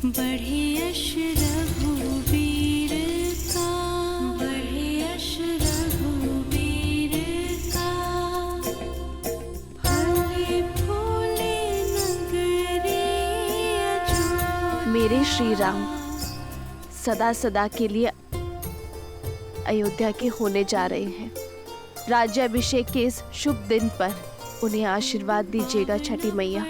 बढ़े यश रघुवीर का, बढ़े यश रघुवीर का। फले फूले नगरी अजोध्या। मेरे श्री राम सदा सदा के लिए अयोध्या के होने जा रहे हैं। राज्याभिषेक के इस शुभ दिन पर उन्हें आशीर्वाद दीजिएगा छठी मैया।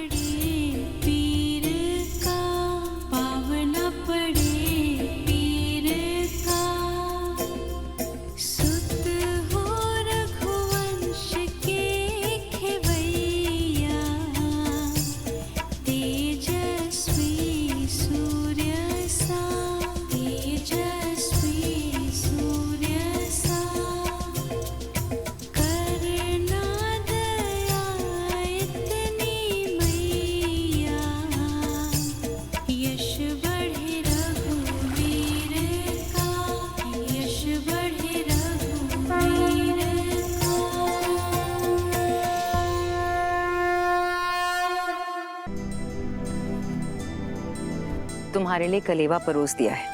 तुम्हारे लिए कलेवा परोस दिया है,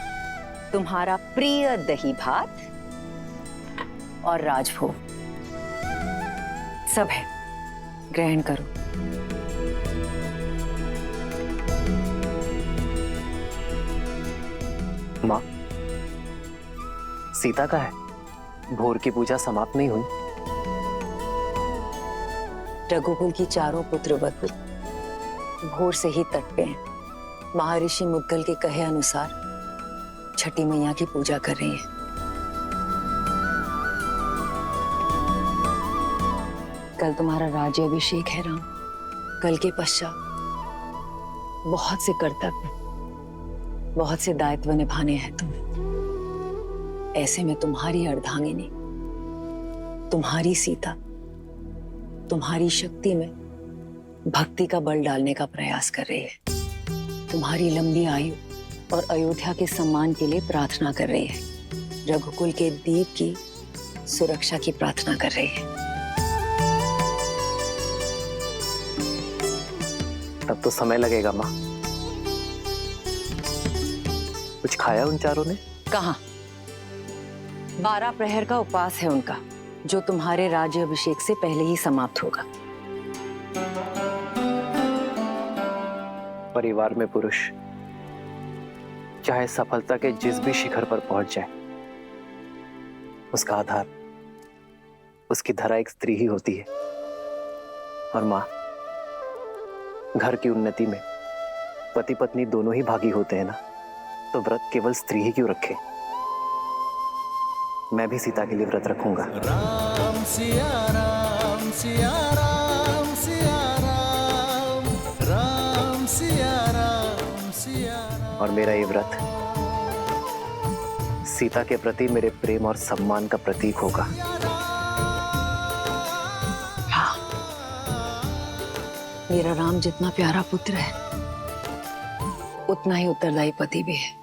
तुम्हारा प्रिय दही भात और राजभोग सब है, ग्रहण करो। माँ, सीता का है? भोर की पूजा समाप्त नहीं हुई? रघुकुल की चारों पुत्र वधु भोर से ही तट पे हैं। महर्षि मुद्गल के कहे अनुसार छठी मैया की पूजा कर रही हैं। कल तुम्हारा राज्याभिषेक है राम। कल के पश्चात बहुत से कर्तव्य, बहुत से दायित्व निभाने हैं तुम्हें। ऐसे में तुम्हारी अर्धांगिनी, तुम्हारी सीता, तुम्हारी शक्ति में भक्ति का बल डालने का प्रयास कर रही है। तुम्हारी लंबी आयु और अयोध्या के सम्मान के लिए प्रार्थना कर रही है। रघुकुल के दीप की सुरक्षा की प्रार्थना कर रही है। तब तो समय लगेगा माँ। कुछ खाया उन चारों ने? कहाँ? 12 प्रहर का उपवास है उनका, जो तुम्हारे राज्याभिषेक से पहले ही समाप्त होगा। परिवार में पुरुष चाहे सफलता के जिस भी शिखर पर पहुंच जाए, उसका आधार, उसकी धरा एक स्त्री ही होती है। और मां, घर की उन्नति में पति पत्नी दोनों ही भागी होते हैं ना, तो व्रत केवल स्त्री ही क्यों रखे? मैं भी सीता के लिए व्रत रखूंगा। राम सिया राम सिया राम सिया राम, राम सिया राम सिया राम। और मेरा ये व्रत सीता के प्रति मेरे प्रेम और सम्मान का प्रतीक होगा। हाँ, मेरा राम जितना प्यारा पुत्र है, उतना ही उत्तरदायी पति भी है।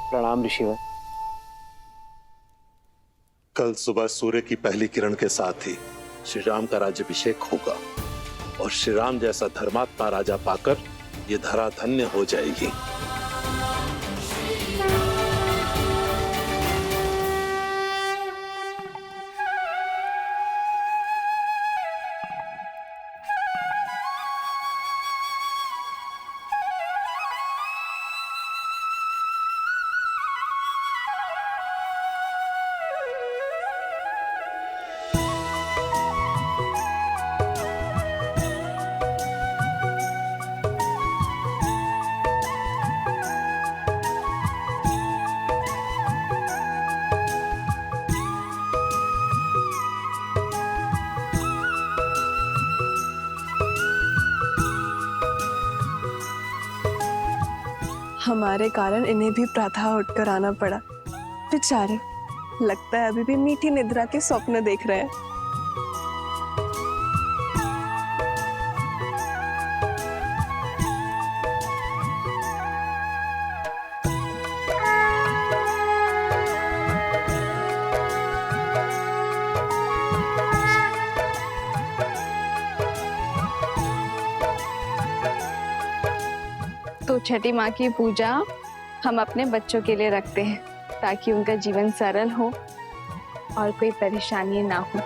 प्रणाम ऋषिवर। कल सुबह सूर्य की पहली किरण के साथ ही श्री राम का राज्याभिषेक होगा और श्री राम जैसा धर्मात्मा राजा पाकर ये धरा धन्य हो जाएगी। हमारे कारण इन्हें भी प्रातः उठकर आना पड़ा। बेचारे, लगता है अभी भी मीठी निद्रा के स्वप्न देख रहे हैं। छठी माँ की पूजा हम अपने बच्चों के लिए रखते हैं ताकि उनका जीवन सरल हो और कोई परेशानी ना हो।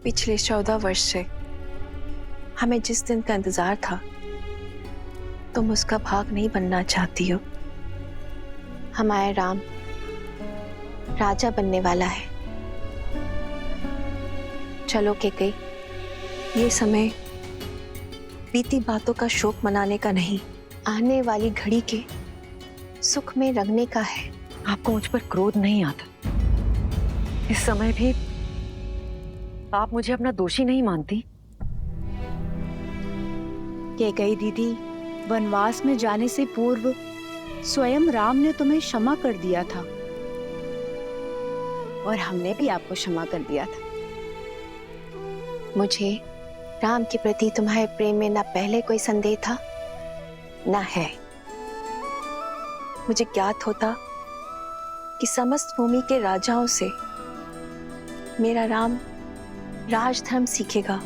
पिछले 14 वर्ष से हमें जिस दिन का इंतजार था, तुम उसका भाग नहीं बनना चाहती हो। हमारा राम राजा बनने वाला है। चलो केकई, ये समय बीती बातों का शोक मनाने का नहीं, आने वाली घड़ी के सुख में रंगने का है। आपको मुझ पर क्रोध नहीं आता? इस समय भी आप मुझे अपना दोषी नहीं मानती? केकई दीदी, वनवास में जाने से पूर्व स्वयं राम ने तुम्हें क्षमा कर दिया था और हमने भी आपको क्षमा कर दिया था। मुझे राम के प्रति तुम्हारे प्रेम में ना पहले कोई संदेह था ना है। मुझे ज्ञात होता कि समस्त भूमि के राजाओं से मेरा राम राजधर्म सीखेगा,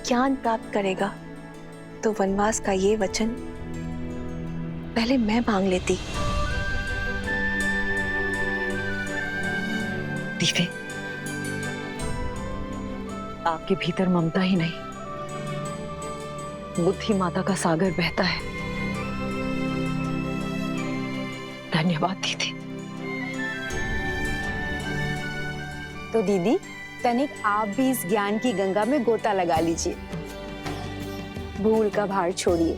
ज्ञान प्राप्त करेगा, तो वनवास का ये वचन पहले मैं मांग लेती। दीवे, आपके भीतर ममता ही नहीं, बुद्धि माता का सागर बहता है। धन्यवाद दीदी। तो दीदी, तनिक आप भी इस ज्ञान की गंगा में गोता लगा लीजिए। भूल का भार छोड़िए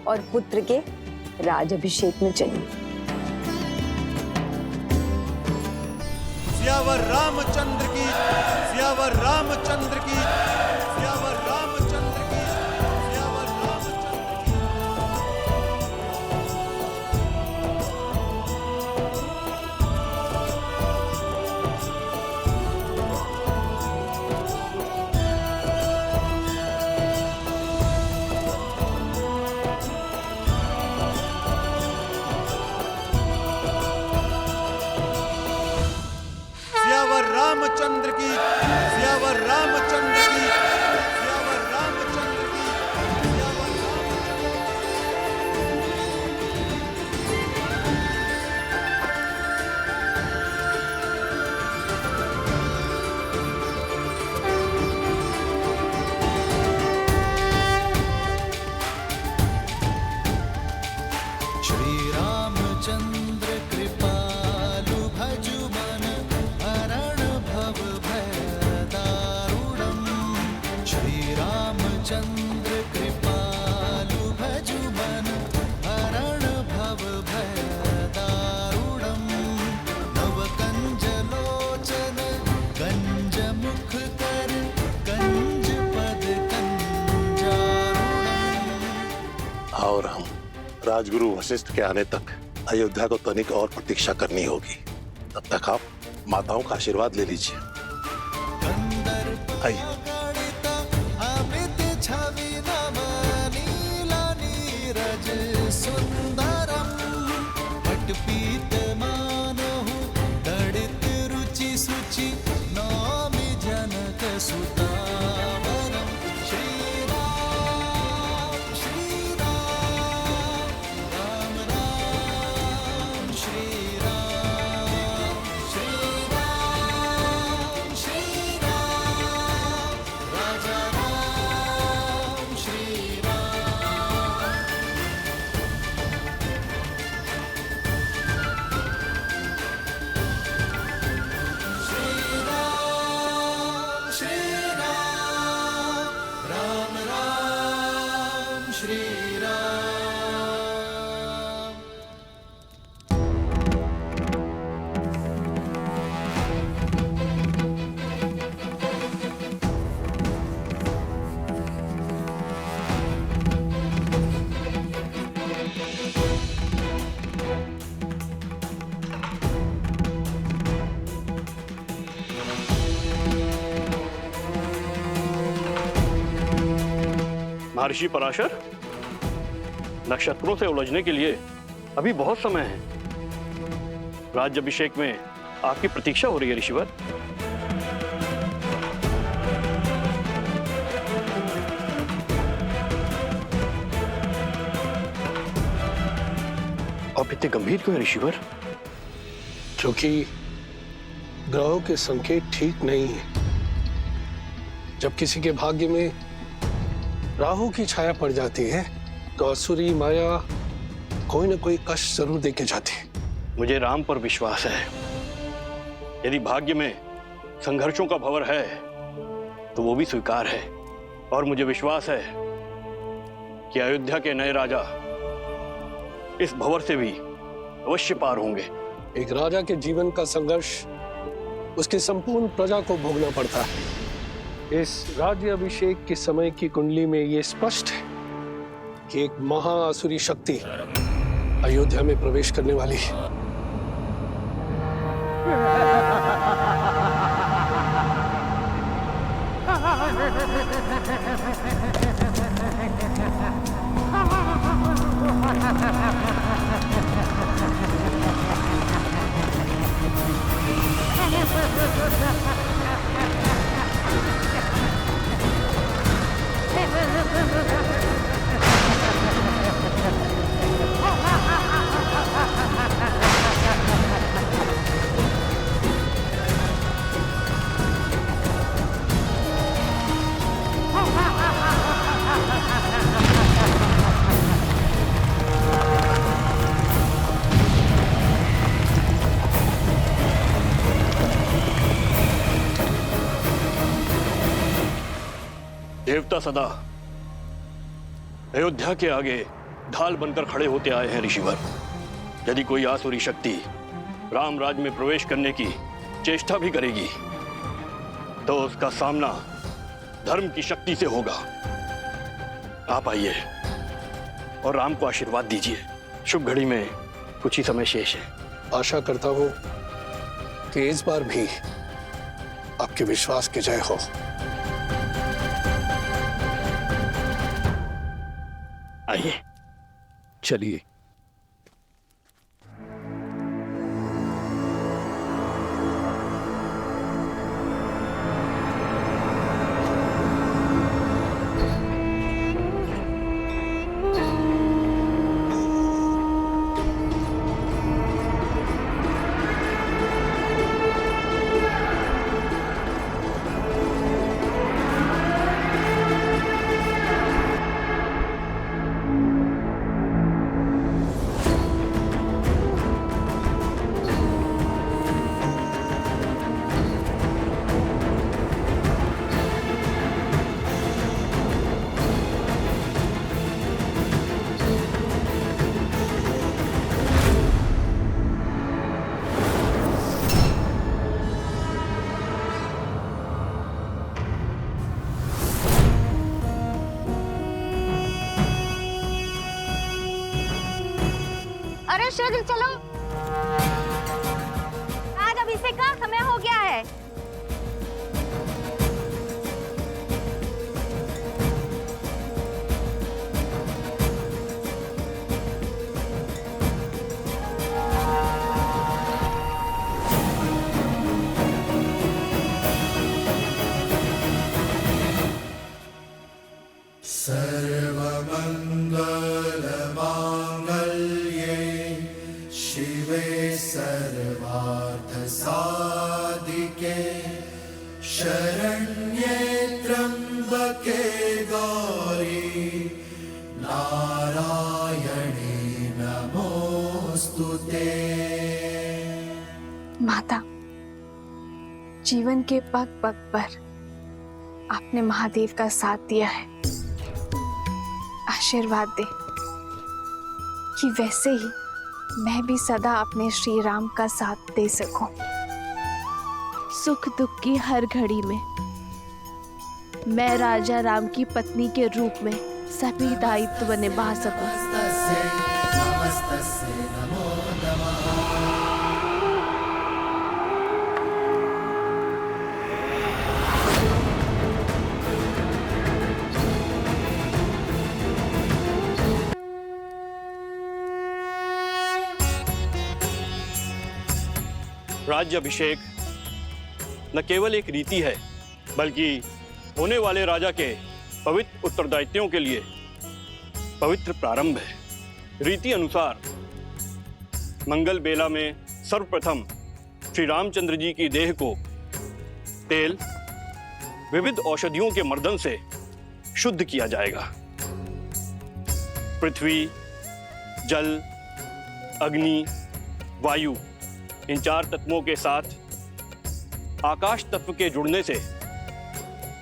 और पुत्र के राजाभिषेक में चलिए। सियावर रामचंद्र की, सियावर रामचंद्र की, सियावर रामचंद्र की, सियावर रामचंद्र की। सियावर रामचंद्र की, सियावर रामचंद्र की, सियावर रामचंद्र की, सियावर श्री रामचंद्र कृपालु भजु मन हरण भव भय दारुणम्। श्री रामचंद्र कृपालु भजु मन हरण भव भय दारुणम्। नव कंज लोचन गंज मुख कर गंज पद कंजारुणम्। और हम राजगुरु वशिष्ठ के आने तक अयोध्या को तनिक और प्रतीक्षा करनी होगी। तब तक आप माताओं का आशीर्वाद ले लीजिए। आइए। महर्षि पराशर, नक्षत्रों से उलझने के लिए अभी बहुत समय है। राज्याभिषेक में आपकी प्रतीक्षा हो रही है ऋषिवर। आप इतने गंभीर क्यों हैं ऋषिवर? क्योंकि ग्रहों के संकेत ठीक नहीं है। जब किसी के भाग्य में राहु की छाया पड़ जाती है तो असुरी माया कोई ना कोई कष्ट जरूर देके जाती है। मुझे राम पर विश्वास है। यदि भाग्य में संघर्षों का भंवर है तो वो भी स्वीकार है, और मुझे विश्वास है कि अयोध्या के नए राजा इस भंवर से भी अवश्य पार होंगे। एक राजा के जीवन का संघर्ष उसकी संपूर्ण प्रजा को भोगना पड़ता है। इस राज्याभिषेक के समय की कुंडली में यह स्पष्ट है कि एक महाअसुरी शक्ति अयोध्या में प्रवेश करने वाली है। देवता सदा अयोध्या के आगे ढाल बनकर खड़े होते आए हैं ऋषिवर। यदि कोई आसुरी शक्ति रामराज में प्रवेश करने की चेष्टा भी करेगी तो उसका सामना धर्म की शक्ति से होगा। आप आइए और राम को आशीर्वाद दीजिए। शुभ घड़ी में कुछ ही समय शेष है। आशा करता हूं कि इस बार भी आपके विश्वास की जय हो। आइए, चलिए। अरे शिव, चलो, आज अभिषेक का समय हो गया है। माता, जीवन के पग पग पर आपने महादेव का साथ दिया है। आशीर्वाद दे कि वैसे ही मैं भी सदा अपने श्री राम का साथ दे सकूं। सुख दुख की हर घड़ी में मैं राजा राम की पत्नी के रूप में सभी दायित्व निभा सकूं। राज्याभिषेक न केवल एक रीति है, बल्कि होने वाले राजा के पवित्र उत्तरदायित्वों के लिए पवित्र प्रारंभ है। रीति अनुसार मंगल बेला में सर्वप्रथम श्री रामचंद्र जी की देह को तेल, विविध औषधियों के मर्दन से शुद्ध किया जाएगा। पृथ्वी, जल, अग्नि, वायु, इन 4 तत्वों के साथ आकाश तत्व के जुड़ने से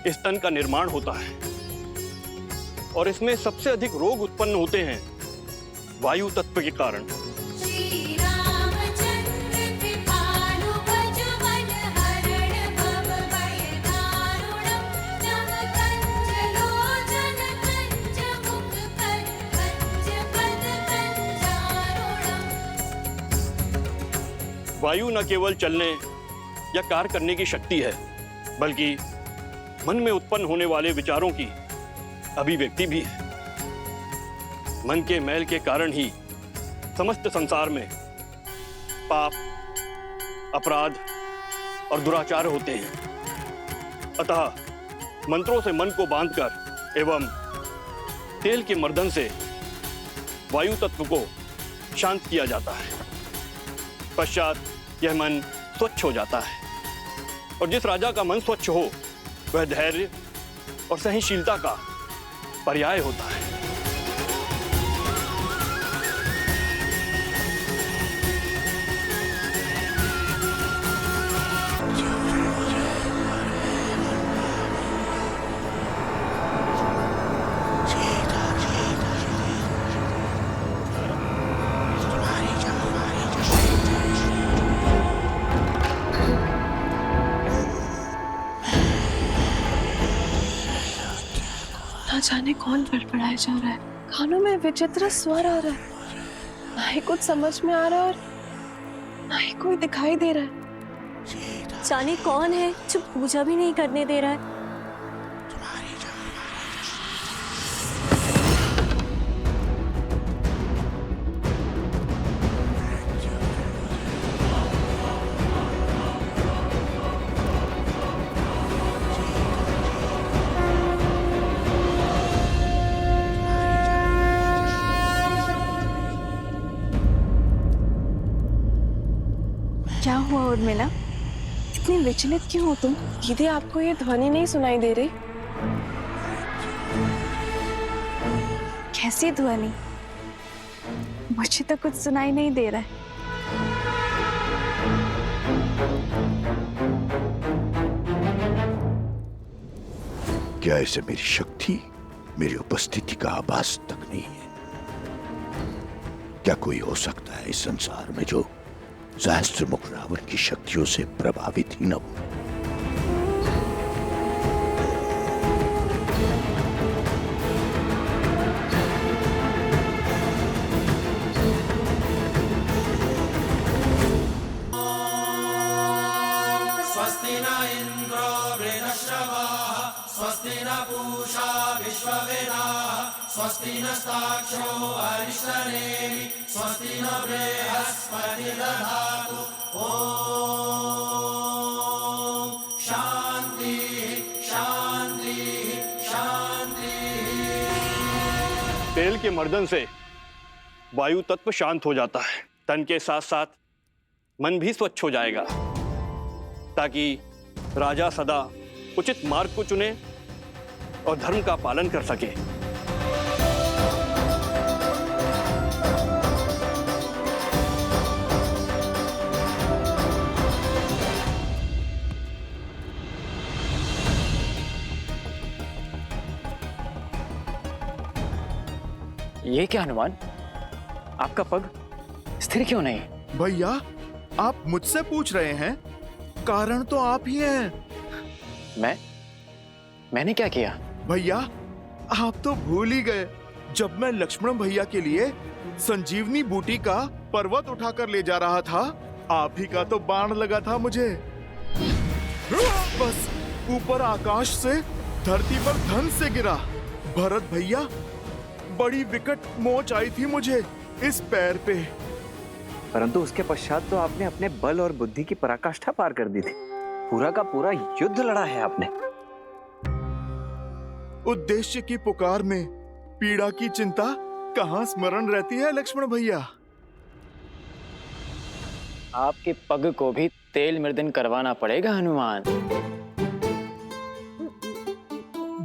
इस तन का निर्माण होता है और इसमें सबसे अधिक रोग उत्पन्न होते हैं वायु तत्व के कारण। श्री रामचंद्र कृपालु भजवन हरण भव भय दारुणम् नम कंज लोचन कंज मुख कर कंज पद कंजारुणम्। वायु न केवल चलने या कार्य करने की शक्ति है, बल्कि मन में उत्पन्न होने वाले विचारों की अभिव्यक्ति भी है। मन के मैल के कारण ही समस्त संसार में पाप, अपराध और दुराचार होते हैं। अतः मंत्रों से मन को बांधकर एवं तेल के मर्दन से वायु तत्व को शांत किया जाता है। पश्चात यह मन स्वच्छ हो जाता है और जिस राजा का मन स्वच्छ हो वह धैर्य और सहनशीलता का पर्याय होता है। ना जाने कौन बड़बड़ाया जा रहा है, कानों में विचित्र स्वर आ रहा है, ना ही कुछ समझ में आ रहा है और ना ही कोई दिखाई दे रहा है। जाने कौन है जो पूजा भी नहीं करने दे रहा है। क्या हुआ उर्मिला, इतनी विचलित क्यों हो तुम? दीदी, आपको ये ध्वनि नहीं सुनाई दे रही? कैसी ध्वनि? मुझे तो कुछ सुनाई नहीं दे रहा है। क्या ऐसे मेरी शक्ति, मेरी उपस्थिति का आभास तक नहीं है? क्या कोई हो सकता है इस संसार में जो सहस्त्र मुख रावण की शक्तियों से प्रभावित ही न हो? स्वस्ति न इंद्रो वृणश्रवाः स्वस्ति न पूषा विश्ववेदाः स्वस्ति नस्ताक्षो अरिष्टनेमि स्वस्ति न बृहस्पतिर्दधातु। ओम शांति शांति शांति। तेल के मर्दन से वायु तत्व शांत हो जाता है। तन के साथ साथ मन भी स्वच्छ हो जाएगा, ताकि राजा सदा उचित मार्ग को चुने और धर्म का पालन कर सके। ये क्या हनुमान, आपका पग स्थिर क्यों नहीं? भैया, आप मुझसे पूछ रहे हैं? कारण तो आप ही हैं। मैंने क्या किया? भैया, आप तो भूल ही गए, जब मैं लक्ष्मण भैया के लिए संजीवनी बूटी का पर्वत उठाकर ले जा रहा था, आप ही का तो बाण लगा था मुझे। बस ऊपर आकाश से धरती पर धन से गिरा। भरत भैया, बड़ी विकट मोच आई थी मुझे इस पैर पे। परंतु उसके पश्चात तो आपने अपने बल और बुद्धि की पराकाष्ठा पार कर दी थी। पूरा का पूरा युद्ध लड़ा है आपने। उद्देश्य की पुकार में पीड़ा की चिंता कहाँ स्मरण रहती है लक्ष्मण भैया? आपके पग को भी तेल मर्दन करवाना पड़ेगा हनुमान।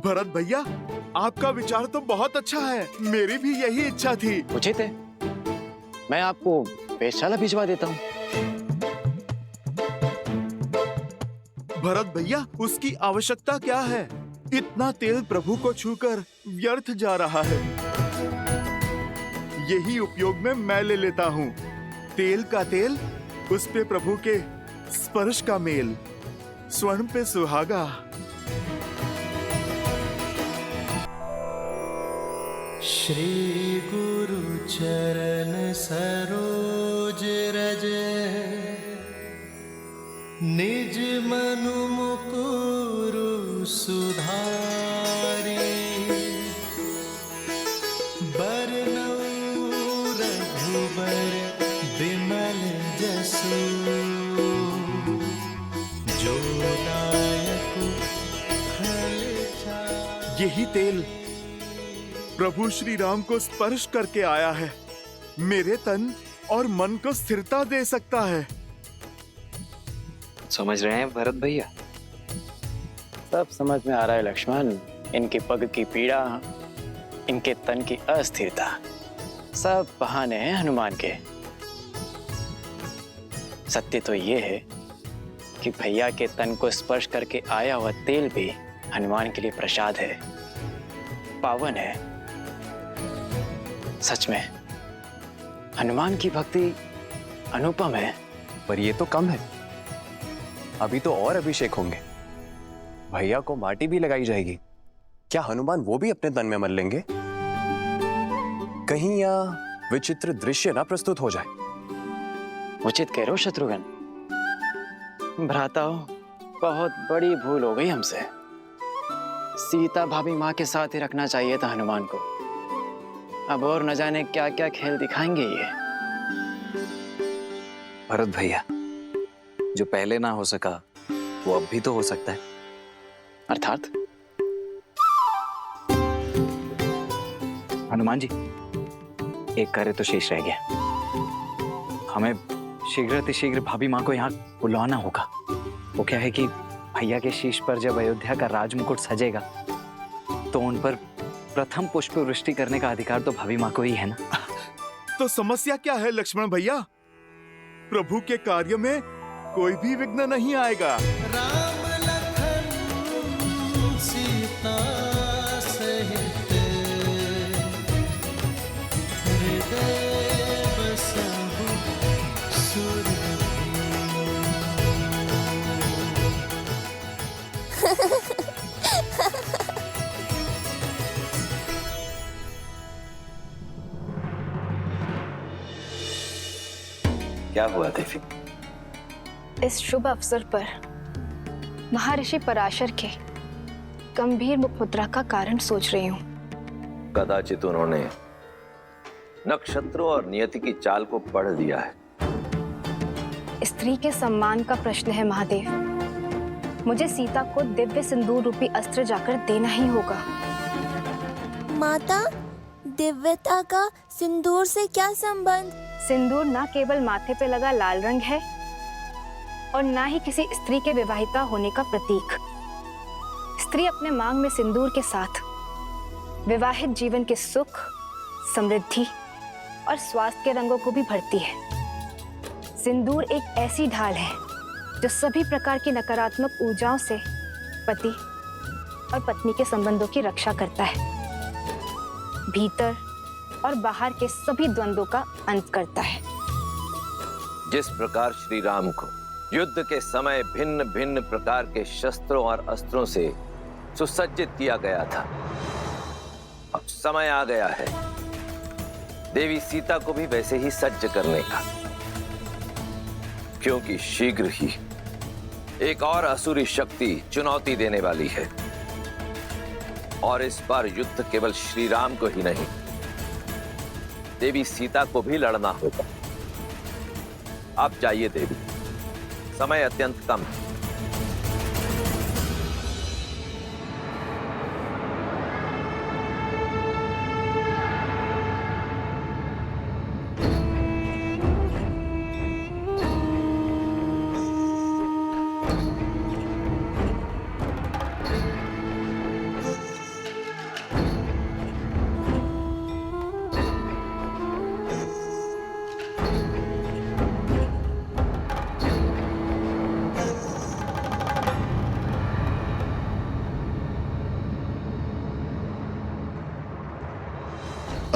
भरत भैया, आपका विचार तो बहुत अच्छा है, मेरी भी यही इच्छा थी। उचित है, मैं आपको वेधशाला भिजवा देता हूँ। भरत भैया, उसकी आवश्यकता क्या है? इतना तेल प्रभु को छूकर व्यर्थ जा रहा है। यही उपयोग में मैं ले लेता हूँ। तेल का तेल, उस पे प्रभु के स्पर्श का मेल, स्वर्ण पे सुहागा। श्री गुरु चरण सरोज रज निज मनु मुकुरु सुधारी बरनउँ रघुबर बिमल जसु जो दायक फल चारि। यही तेल प्रभु श्री राम को स्पर्श करके आया है, मेरे तन और मन को स्थिरता दे सकता है। समझ रहे हैं भरत भैया? सब समझ में आ रहा है लक्ष्मण। इनके पग की पीड़ा, इनके तन की अस्थिरता, सब बहाने हैं हनुमान के। सत्य तो ये है कि भैया के तन को स्पर्श करके आया हुआ तेल भी हनुमान के लिए प्रसाद है, पावन है। सच में हनुमान की भक्ति अनुपम है। पर ये तो कम है, अभी तो और अभिषेक होंगे। भैया को माटी भी लगाई जाएगी। क्या हनुमान वो भी अपने तन में मल लेंगे? कहीं यह विचित्र दृश्य ना प्रस्तुत हो जाए। उचित कह रहे हो शत्रुघ्न। भ्राताओ, बहुत बड़ी भूल हो गई हमसे। सीता भाभी माँ के साथ ही रखना चाहिए था हनुमान को। अब और न जाने क्या क्या खेल दिखाएंगे ये। भरत भैया, जो पहले ना हो सका वो अब भी तो हो सकता है। अर्थात? हनुमान जी, एक कार्य तो शेष रह गया। हमें शीघ्र भाभी माँ को यहाँ बुलवाना होगा। वो क्या है कि भैया के शीश पर जब अयोध्या का राजमुकुट सजेगा तो उन पर प्रथम पुष्प वृष्टि करने का अधिकार तो भाभी माँ को ही है ना। तो समस्या क्या है लक्ष्मण भैया? प्रभु के कार्य में कोई भी विघ्न नहीं आएगा। राम लखन सीता सहित हृदय बसहु क्या हुआ देवी? इस शुभ अवसर पर महर्षि पराशर के गंभीर मुखमुद्रा का कारण सोच रही हूँ। कदाचित उन्होंने नक्षत्रों और नियति की चाल को पढ़ लिया है। स्त्री के सम्मान का प्रश्न है महादेव। मुझे सीता को दिव्य सिंदूर रूपी अस्त्र जाकर देना ही होगा। माता, दिव्यता का सिंदूर से क्या संबंध? सिंदूर न केवल माथे पे लगा लाल रंग है और न ही किसी स्त्री के विवाहिता होने का प्रतीक। स्त्री अपने मांग में सिंदूर के साथ विवाहित जीवन के सुख, समृद्धि और स्वास्थ्य के रंगों को भी भरती है। सिंदूर एक ऐसी ढाल है जो सभी प्रकार की नकारात्मक ऊर्जाओं से पति और पत्नी के संबंधों की रक्षा करता है, भीतर और बाहर के सभी द्वंद्वों का अंत करता है। जिस प्रकार श्री राम को युद्ध के समय भिन्न भिन्न प्रकार के शस्त्रों और अस्त्रों से सुसज्जित किया गया था, अब समय आ गया है देवी सीता को भी वैसे ही सज्ज करने का, क्योंकि शीघ्र ही एक और असुरी शक्ति चुनौती देने वाली है। और इस बार युद्ध केवल श्री राम को ही नहीं, देवी सीता को भी लड़ना होगा। आप जाइए देवी, समय अत्यंत कम है।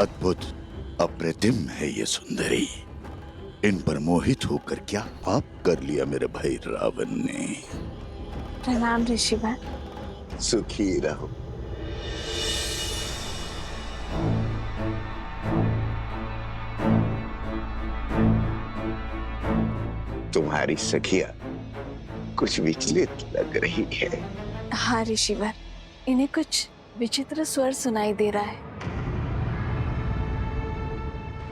अद्भुत, अप्रतिम है ये सुंदरी। इन पर मोहित होकर क्या पाप कर लिया मेरे भाई रावण ने। प्रणाम ऋषिवर। सुखी रहो। तुम्हारी सखिया कुछ विचलित लग रही है। हाँ ऋषिवर, इन्हें कुछ विचित्र स्वर सुनाई दे रहा है,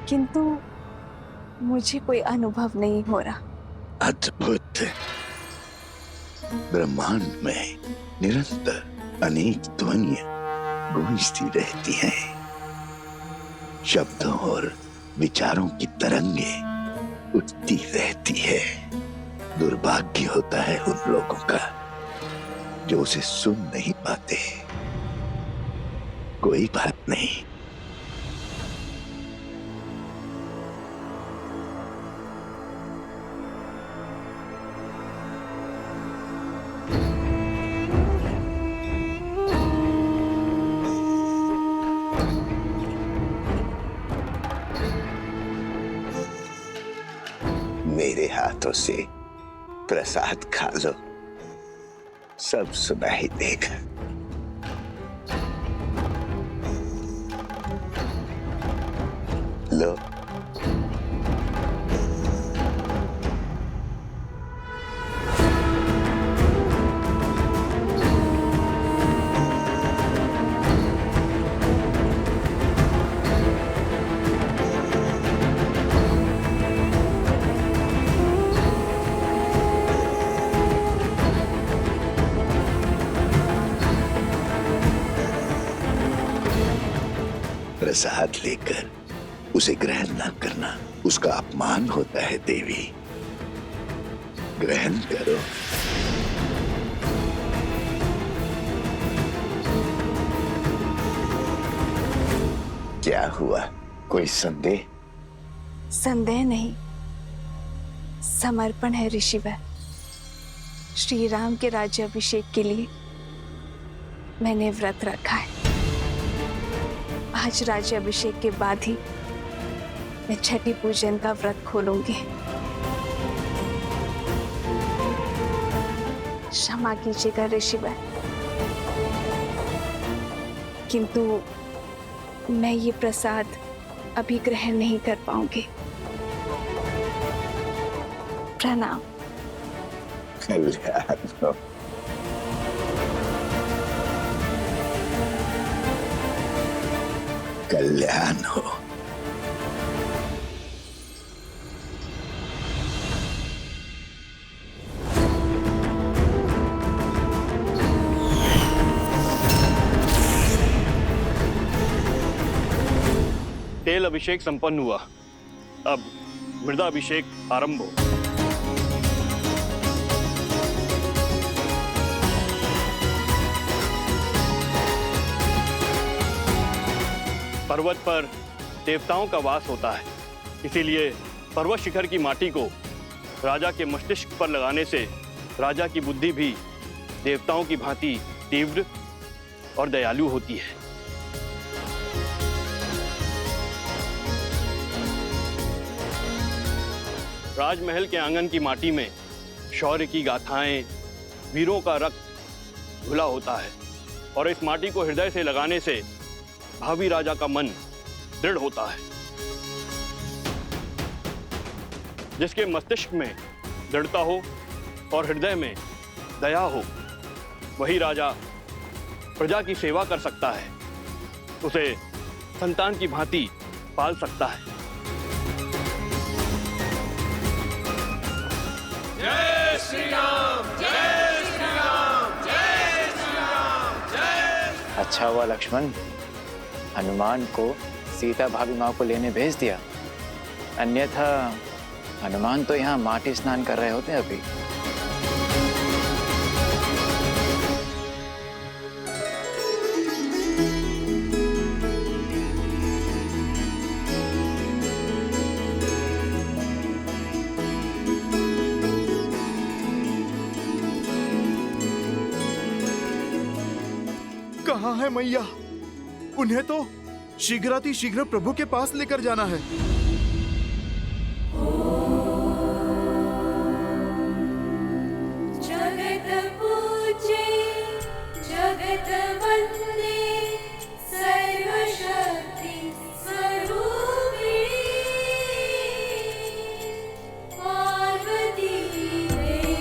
किंतु मुझे कोई अनुभव नहीं हो रहा। अद्भुत। ब्रह्मांड में निरंतर अनेक ध्वनियां गूंजती रहती हैं। शब्दों और विचारों की तरंगे उठती रहती है। दुर्भाग्य होता है उन लोगों का जो उसे सुन नहीं पाते। कोई बात नहीं, मेरे हाथों से प्रसाद खा लो, सब सुनाई देगा। लो। प्रसाद लेकर उसे ग्रहण न करना उसका अपमान होता है देवी। ग्रहण करो। क्या हुआ, कोई संदेह? संदेह नहीं, समर्पण है ऋषिवर। श्री राम के राज्याभिषेक के लिए मैंने व्रत रखा है। आज राज्याभिषेक के बाद ही मैं छठी पूजन का व्रत खोलूंगी। क्षमा कीजिएगा ऋषिवर, किंतु मैं ये प्रसाद अभी ग्रहण नहीं कर पाऊंगी। प्रणाम। कल्याण हो। कल्याण हो। तेल अभिषेक संपन्न हुआ, अब मृदाभिषेक आरंभ हो। पर्वत पर देवताओं का वास होता है, इसीलिए पर्वत शिखर की माटी को राजा के मस्तिष्क पर लगाने से राजा की बुद्धि भी देवताओं की भांति तीव्र और दयालु होती है। राजमहल के आंगन की माटी में शौर्य की गाथाएं, वीरों का रक्त घुला होता है और इस माटी को हृदय से लगाने से भावी राजा का मन दृढ़ होता है। जिसके मस्तिष्क में दृढ़ता हो और हृदय में दया हो, वही राजा प्रजा की सेवा कर सकता है, उसे संतान की भांति पाल सकता है। अच्छा हुआ लक्ष्मण, हनुमान को सीता भाभी माँ को लेने भेज दिया, अन्यथा हनुमान तो यहाँ माटी स्नान कर रहे होते अभी। कहाँ है मैया? उन्हें तो शीघ्रातिशीघ्र प्रभु के पास लेकर जाना है। जगत पूजे जगत वंदे सर्वशक्ति स्वरूपिणी पार्वती देवी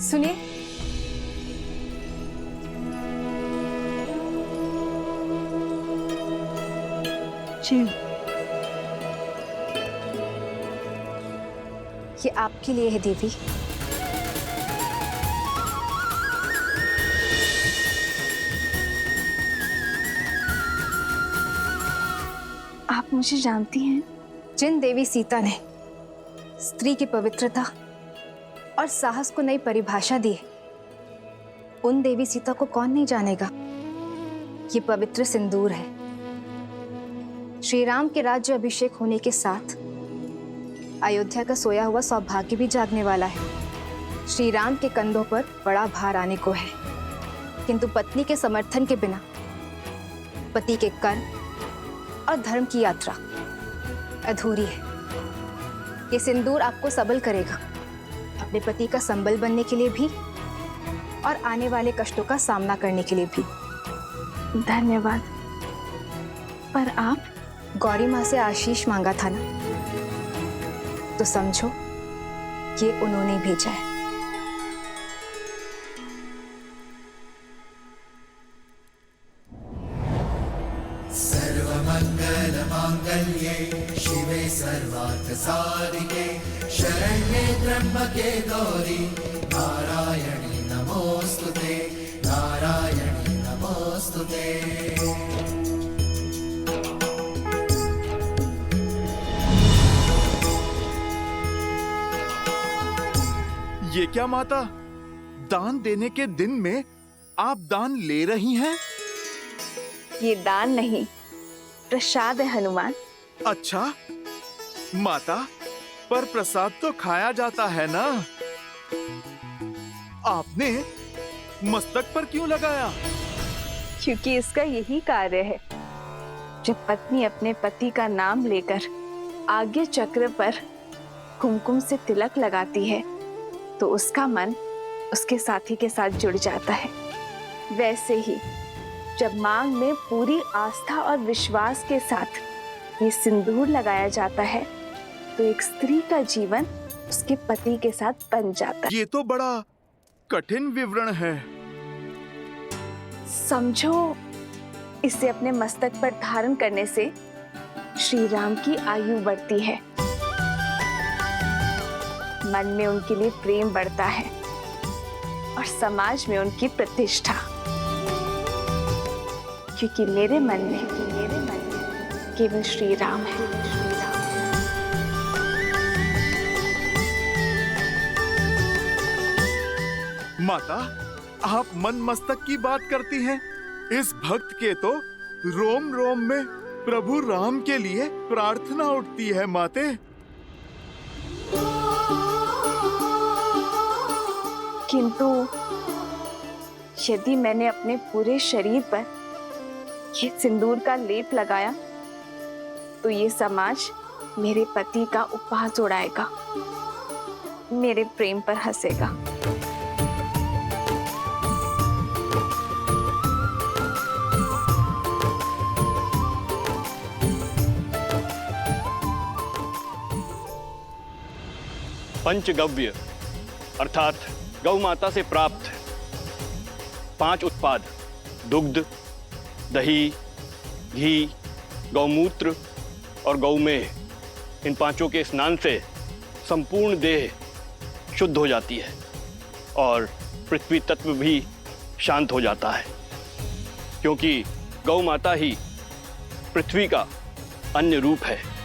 सुनिए, जी ये आपके लिए है देवी। आप मुझे जानती हैं? जिन देवी सीता ने स्त्री की पवित्रता और साहस को नई परिभाषा दी, उन देवी सीता को कौन नहीं जानेगा। ये पवित्र सिंदूर है। श्री राम के राज्य अभिषेक होने के साथ अयोध्या का सोया हुआ सौभाग्य भी जागने वाला है। श्री राम के कंधों पर बड़ा भार आने को है, किंतु पत्नी के समर्थन के बिना पति के कर्म और धर्म की यात्रा अधूरी है। ये सिंदूर आपको सबल करेगा, अपने पति का संबल बनने के लिए भी और आने वाले कष्टों का सामना करने के लिए भी। धन्यवाद। पर आप गौरी माँ से आशीष मांगा था ना, तो समझो ये उन्होंने भेजा है। सर्वमंगल मांगल्ये शिवे सर्वार्थ साधिके शरण्ये त्र्यंबके गौरी नारायणी नमोस्तुते नारायणी नमोस्तुते। ये क्या माता, दान देने के दिन में आप दान ले रही हैं? ये दान नहीं, प्रसाद है हनुमान। अच्छा माता, पर प्रसाद तो खाया जाता है ना। आपने मस्तक पर क्यों लगाया? क्योंकि इसका यही कार्य है। जब पत्नी अपने पति का नाम लेकर आगे चक्र पर कुमकुम से तिलक लगाती है, तो उसका मन उसके साथी के साथ जुड़ जाता है। वैसे ही जब मांग में पूरी आस्था और विश्वास के साथ ये सिंदूर लगाया जाता है, तो एक स्त्री का जीवन उसके पति के साथ बन जाता है। ये तो बड़ा कठिन विवरण है। समझो, इसे अपने मस्तक पर धारण करने से श्री राम की आयु बढ़ती है, मन में उनके लिए प्रेम बढ़ता है और समाज में उनकी प्रतिष्ठा। क्योंकि मेरे मन में केवल श्री राम है। माता, आप मन मस्तक की बात करती हैं। इस भक्त के तो रोम रोम में प्रभु राम के लिए प्रार्थना उठती है माते। किंतु यदि मैंने अपने पूरे शरीर पर ये सिंदूर का लेप लगाया, तो ये समाज मेरे पति का उपहास उड़ाएगा, मेरे प्रेम पर हंसेगा। पंचगव्य अर्थात गौ माता से प्राप्त 5 उत्पाद दुग्ध, दही, घी, गौमूत्र और गौमेह, इन पांचों के स्नान से संपूर्ण देह शुद्ध हो जाती है और पृथ्वी तत्व भी शांत हो जाता है, क्योंकि गौ माता ही पृथ्वी का अन्य रूप है।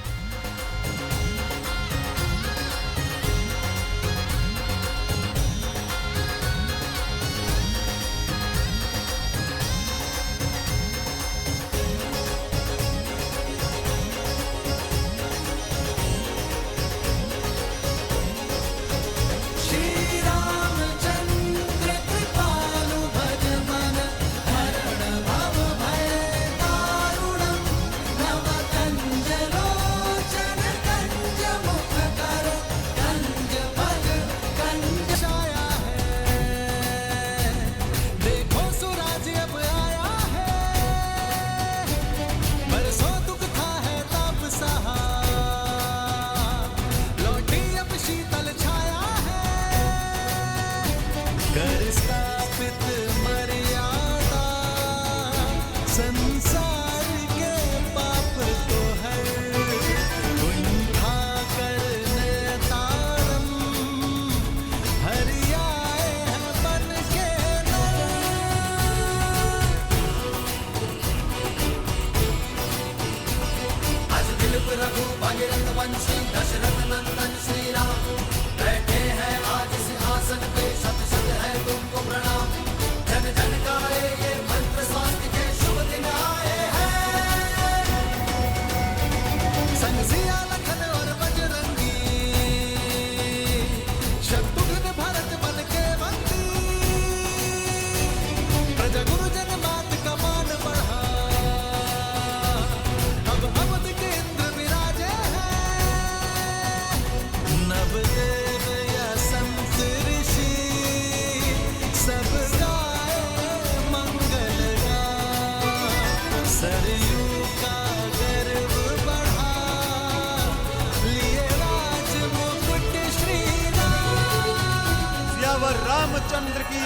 रामचंद्र की,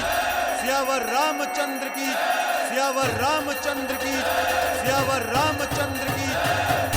सियावर रामचंद्र की, सियावर रामचंद्र की, सियावर रामचंद्र की।